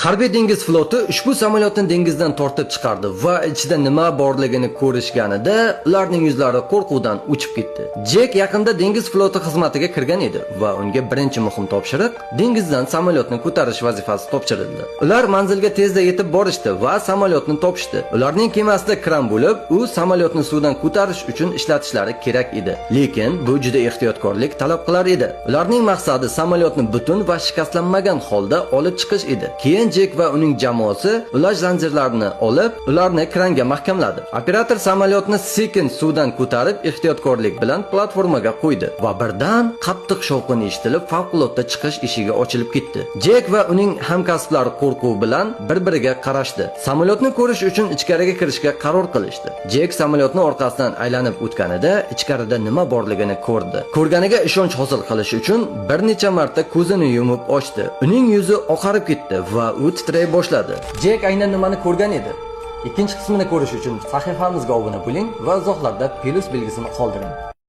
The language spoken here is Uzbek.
Harbiy dengiz floti ushbu samolyotni dengizdan tortib chiqardi va ichida nima borligini ko'rishganida ularning yuzlari qo'rquvdan uchib ketdi. Jek yaqinda dengiz floti xizmatiga kirgan edi va unga birinchi muhim topshiriq dengizdan samolyotni ko'tarish vazifasi topshirildi. Ular manzilga tezda yetib borishdi va samolyotni topishdi. Ularning kemasida kran bo'lib, u samolyotni suvdan ko'tarish uchun ishlatishlari kerak edi. Lekin bu juda ehtiyotkorlik talab qilar edi. Ularning maqsadi samolyotni butun va shikastlanmagan holda olib chiqish edi. Keyin Jek va uning jamoasi ulaj zanjirlarini olib, ularni kranga mahkamladi. Operator samolyotni sekin suvdan ko'tarib, ehtiyotkorlik bilan platformaga qo'ydi va birdan qattiq shovqin eshitilib, favqulodda chiqish eshigi ochilib ketdi. Jek va uning hamkasblari qo'rquv bilan bir-biriga qarashdi. Samolyotni ko'rish uchun ichkariga kirishga qaror qilishdi. Jek samolyotni orqasidan aylanib o'tganida ichkarida nima borligini ko'rdi. Ko'rganiga ishonch hosil qilish uchun bir necha marta ko'zini yumib ochdi. Uning yuzi oqarib ketdi va u titray boshladi. Jek aynan nimani ko'rgan edi? Ikkinchi qismini ko'rish uchun sahifamizga obuna bo'ling va izohlarda plus belgisini qoldiring.